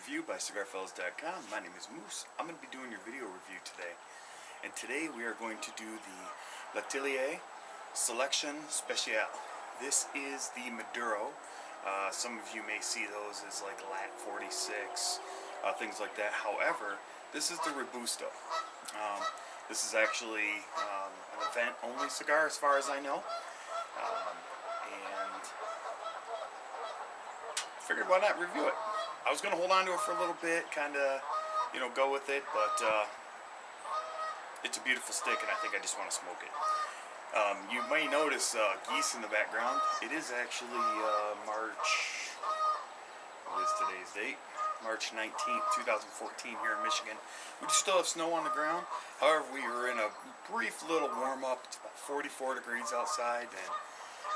review by cigarfellas.com. My name is Moose. I'm going to be doing your video review today. And today we are going to do the L'Atelier Selection Speciale. This is the Maduro. Some of you may see those as like Lat 46, things like that. However, this is the Robusto. This is actually an event-only cigar as far as I know. And figured why not review it. I was going to hold on to it for a little bit, kind of, go with it, but it's a beautiful stick, and I think I just want to smoke it. You may notice geese in the background. It is actually March, what is today's date? March 19th, 2014 here in Michigan. We still have snow on the ground. However, we were in a brief little warm-up. It's about 44 degrees outside, and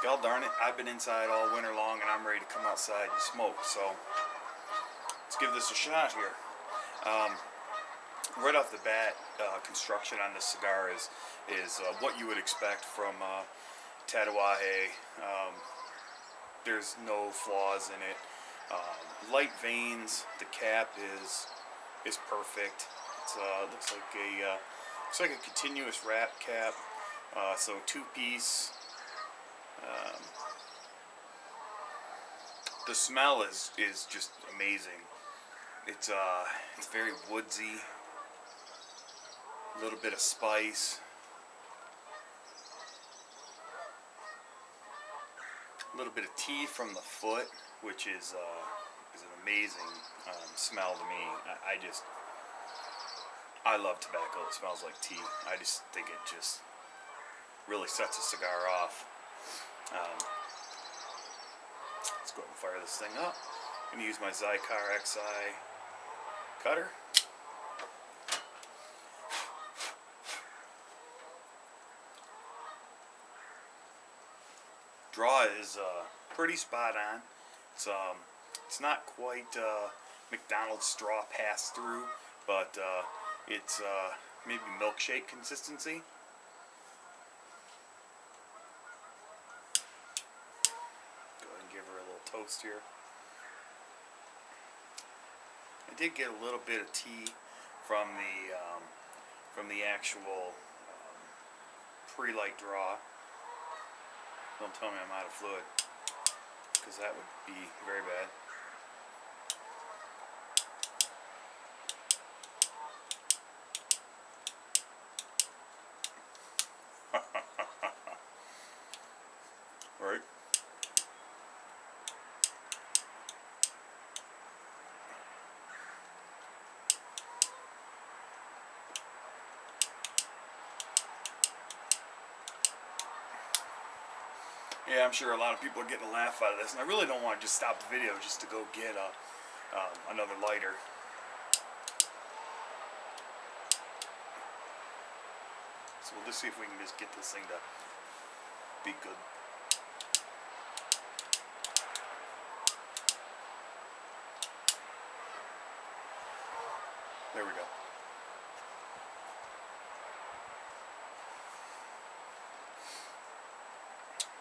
god darn it, I've been inside all winter long, and I'm ready to come outside and smoke. So let's give this a shot here. Right off the bat, construction on this cigar is what you would expect from Tatuaje. There's no flaws in it. Light veins. The cap is perfect. It's looks like a continuous wrap cap. So two-piece. The smell is just amazing. It's very woodsy, a little bit of spice, a little bit of tea from the foot, which is an amazing smell to me. I love tobacco that smells like tea. I just think it just really sets a cigar off. Let's go ahead and fire this thing up. I'm going to use my Zycar XI cutter. Draw is pretty spot on. It's not quite McDonald's straw pass through, but it's maybe milkshake consistency. Go ahead and give her a little toast here. I did get a little bit of tea from the actual pre-light draw. Don't tell me I'm out of fluid, because that would be very bad. Right? Yeah, I'm sure a lot of people are getting a laugh out of this, and I really don't want to just stop the video just to go get another lighter. So we'll just see if we can just get this thing to be good. There we go.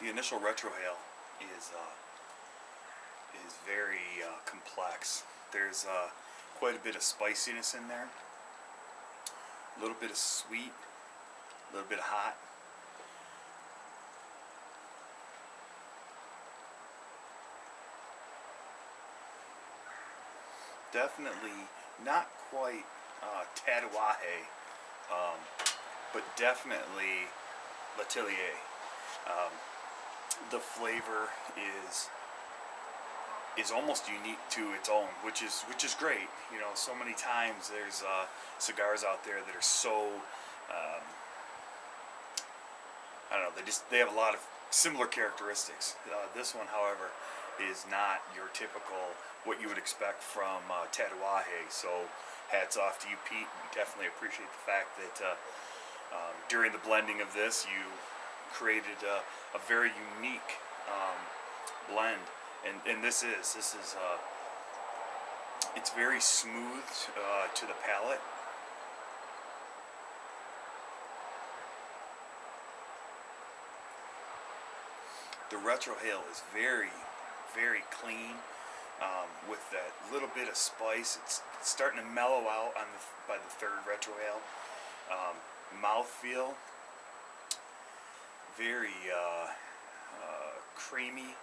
The initial retrohale is very complex. There's quite a bit of spiciness in there, a little bit of sweet, a little bit of hot. Definitely not quite Tatuaje, but definitely L'Atelier. The flavor is almost unique to its own, which is great. So many times there's cigars out there that are so I don't know. They have a lot of similar characteristics. This one, however, is not your typical what you would expect from Tatuaje. So hats off to you, Pete. We definitely appreciate the fact that during the blending of this, you created a very unique blend, and this is it's very smooth to the palate. The retrohale is very, very clean. with that little bit of spice. It's starting to mellow out on by the third retrohale. Mouthfeel, very creamy.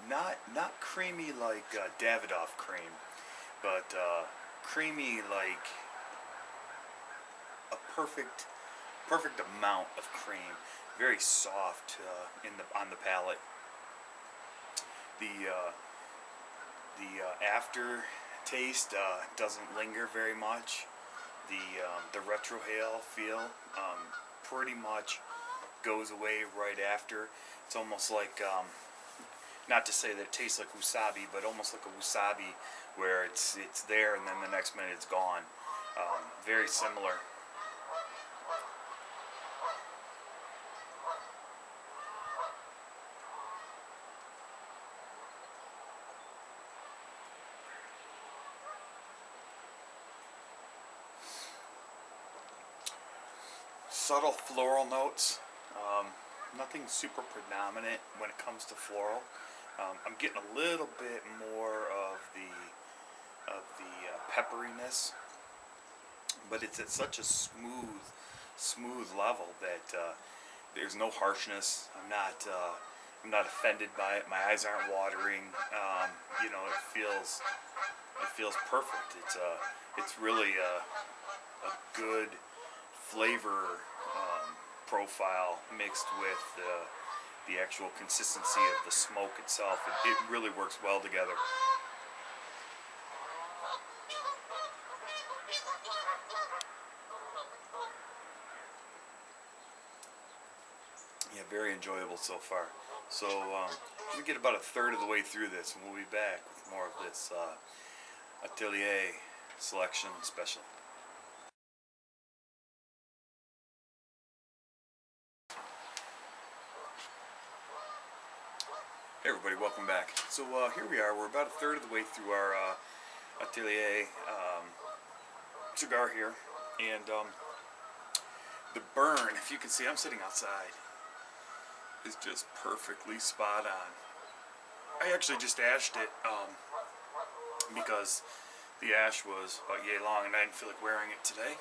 Not creamy like Davidoff cream, but creamy like a perfect amount of cream. Very soft on the palate. The aftertaste doesn't linger very much. The retrohale feel pretty much goes away right after. It's almost like, not to say that it tastes like wasabi, but almost like a wasabi, where it's there and then the next minute it's gone. Very similar. Subtle floral notes. Nothing super predominant when it comes to floral. I'm getting a little bit more of the pepperiness, but it's at such a smooth level that there's no harshness. I'm not offended by it. My eyes aren't watering. You know, it feels perfect. It's really a good flavor profile mixed with the actual consistency of the smoke itself. It really works well together. Yeah, very enjoyable so far. So we get about a third of the way through this, and we'll be back with more of this Atelier selection special. Hey everybody, welcome back. So here we are. We're about a third of the way through our Atelier cigar here, and the burn, if you can see, I'm sitting outside, is just perfectly spot on. I actually just ashed it because the ash was about yay long and I didn't feel like wearing it today.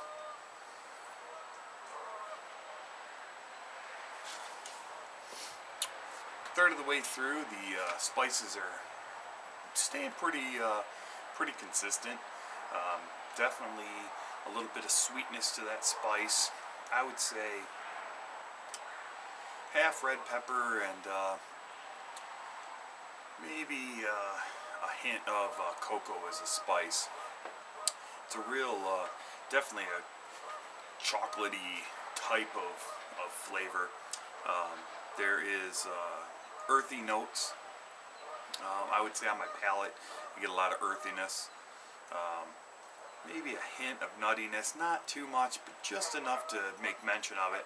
Third of the way through, the spices are staying pretty consistent. Definitely a little bit of sweetness to that spice. I would say half red pepper and maybe a hint of cocoa as a spice. It's a real, definitely a chocolatey type of flavor. There is earthy notes. I would say on my palate you get a lot of earthiness. Maybe a hint of nuttiness, not too much, but just enough to make mention of it.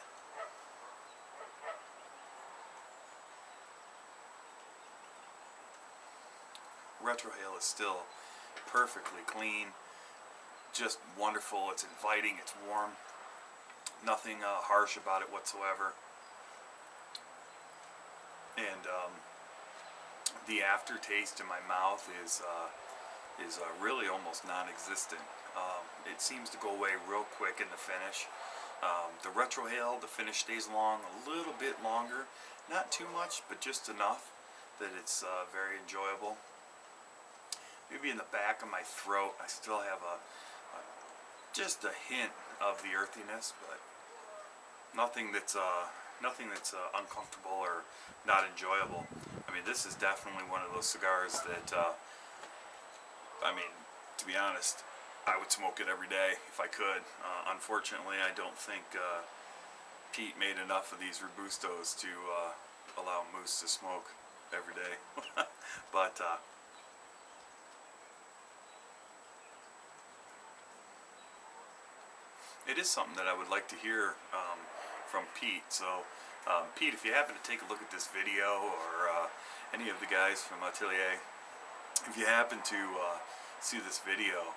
Retrohale is still perfectly clean, just wonderful. It's inviting, it's warm, nothing harsh about it whatsoever. And the aftertaste in my mouth is really almost non-existent. It seems to go away real quick in the finish. The retrohale, the finish stays long, a little bit longer, not too much, but just enough that it's very enjoyable. Maybe in the back of my throat, I still have just a hint of the earthiness, but nothing that's uncomfortable or not enjoyable. I mean, this is definitely one of those cigars that, I mean, to be honest, I would smoke it every day if I could. Unfortunately, I don't think Pete made enough of these Robustos to allow Moose to smoke every day. But it is something that I would like to hear from Pete. So Pete, if you happen to take a look at this video, or any of the guys from Atelier, if you happen to see this video,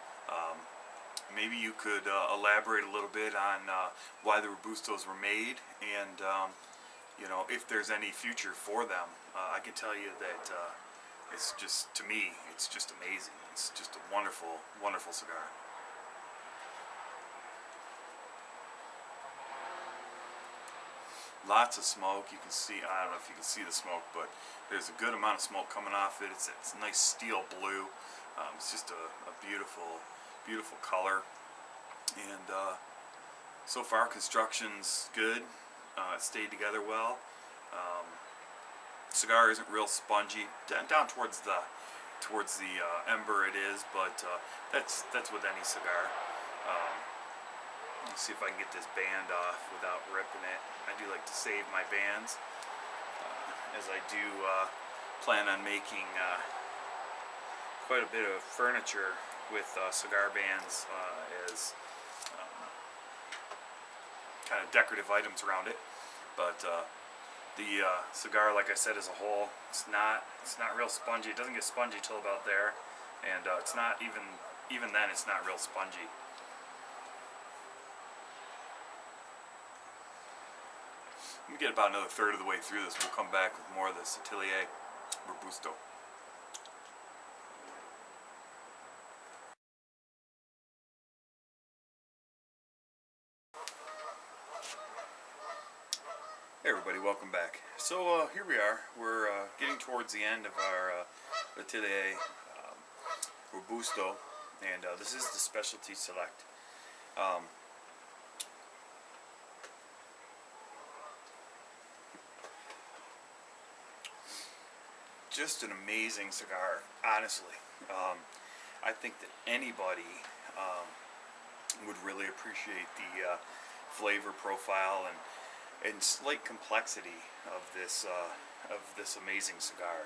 maybe you could elaborate a little bit on why the Robustos were made, and you know, if there's any future for them. I can tell you that it's just, to me, it's just amazing. It's just a wonderful, wonderful cigar. Lots of smoke. You can see, I don't know if you can see the smoke, but there's a good amount of smoke coming off it. It's a nice steel blue. It's just a beautiful, beautiful color. And so far, construction's good. It stayed together well. Cigar isn't real spongy. Down towards the ember it is, but that's with any cigar. Let's see if I can get this band off without ripping it. I do like to save my bands, as I do plan on making quite a bit of furniture with cigar bands as kind of decorative items around it. But the cigar, like I said, as a whole, it's not real spongy. It doesn't get spongy till about there, and it's not even then. It's not real spongy. Let me get about another third of the way through this. We'll come back with more of this Atelier Robusto. Hey everybody, welcome back. So here we are. We're getting towards the end of our Atelier Robusto, and this is the Specialty Select. Just an amazing cigar, honestly. I think that anybody would really appreciate the flavor profile and slight complexity of this amazing cigar.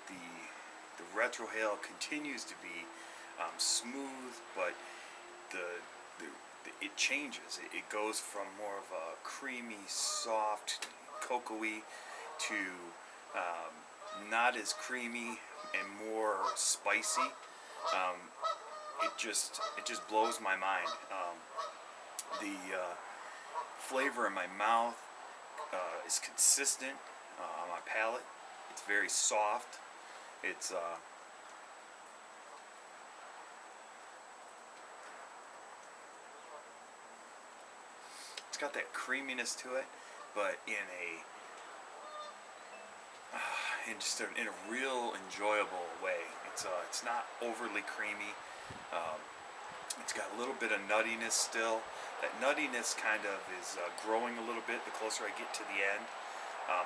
The retrohale continues to be smooth, but it changes. It goes from more of a creamy, soft, cocoa-y to not as creamy and more spicy. It just blows my mind. The flavor in my mouth is consistent on my palate. It's very soft. It's got that creaminess to it, but in a real enjoyable way. It's not overly creamy. It's got a little bit of nuttiness still. That nuttiness kind of is growing a little bit the closer I get to the end.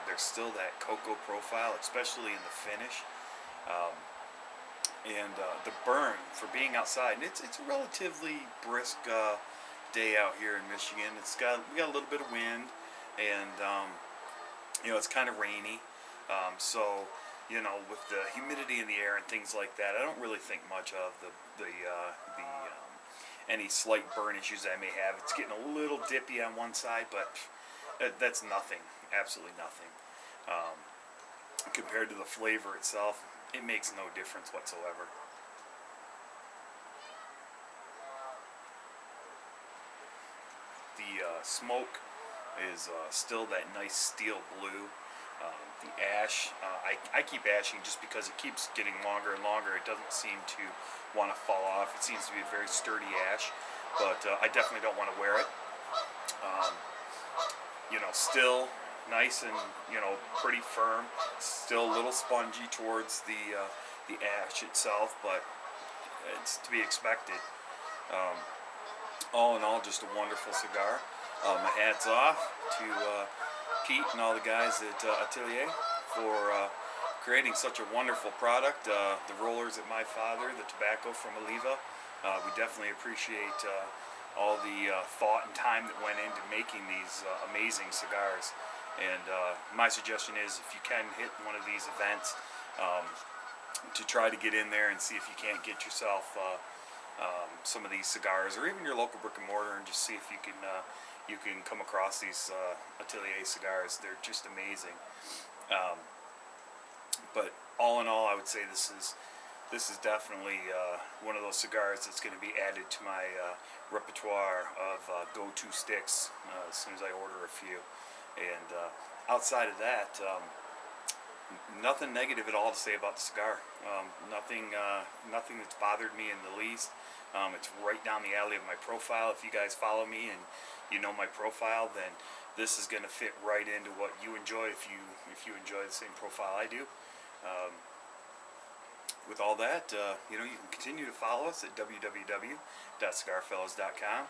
There's still that cocoa profile, especially in the finish. And the burn for being outside. And it's a relatively brisk day out here in Michigan. We got a little bit of wind, and it's kind of rainy. So, with the humidity in the air and things like that, I don't really think much of any slight burn issues I may have. It's getting a little dippy on one side, but that's nothing, absolutely nothing. Compared to the flavor itself, it makes no difference whatsoever. The smoke is still that nice steel blue. The ash, I keep ashing just because it keeps getting longer and longer. It doesn't seem to want to fall off. It seems to be a very sturdy ash, but I definitely don't want to wear it. Still nice and pretty firm. Still a little spongy towards the ash itself, but it's to be expected. All in all, just a wonderful cigar. My hat's off to Pete and all the guys at Atelier for creating such a wonderful product. The rollers at My Father, the tobacco from Oliva. We definitely appreciate all the thought and time that went into making these amazing cigars. And my suggestion is, if you can hit one of these events, to try to get in there and see if you can't get yourself some of these cigars, or even your local brick and mortar, and just see if you can come across these Atelier cigars. They're just amazing. But all in all, I would say this is definitely one of those cigars that's going to be added to my repertoire of go-to sticks as soon as I order a few. And outside of that, nothing negative at all to say about the cigar. Nothing that's bothered me in the least. It's right down the alley of my profile. If you guys follow me and you know my profile, then this is going to fit right into what you enjoy if you enjoy the same profile I do. With all that, you can continue to follow us at www.cigarfellas.com.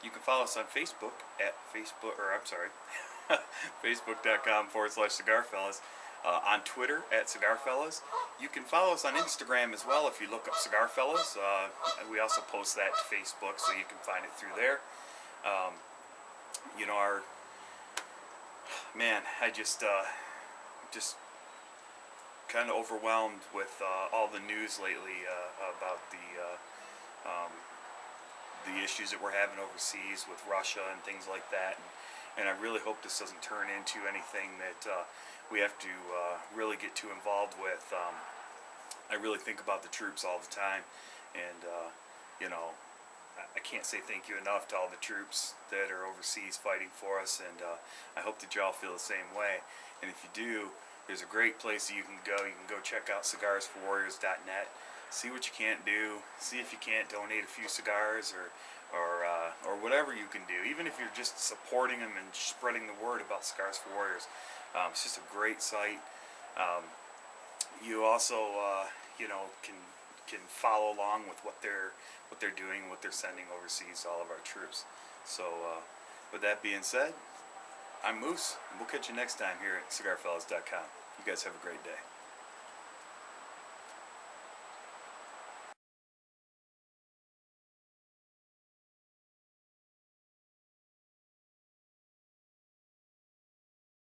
You can follow us on Facebook at Facebook.com/cigarfellas. On Twitter at cigarfellas. You can follow us on Instagram as well if you look up cigarfellas. We also post that to Facebook, so you can find it through there. Our man, I just kind of overwhelmed with all the news lately about the issues that we're having overseas with Russia and things like that, and I really hope this doesn't turn into anything that we have to really get too involved with. I really think about the troops all the time, and I can't say thank you enough to all the troops that are overseas fighting for us, and I hope that you all feel the same way. And if you do, there's a great place that you can go. You can go check out cigarsforwarriors.net. See what you can't do. See if you can't donate a few cigars or whatever you can do. Even if you're just supporting them and spreading the word about Cigars for Warriors. It's just a great site. You also can follow along with what they're doing, what they're sending overseas to all of our troops. So with that being said, I'm Moose, and we'll catch you next time here at cigarfellas.com. You guys have a great day.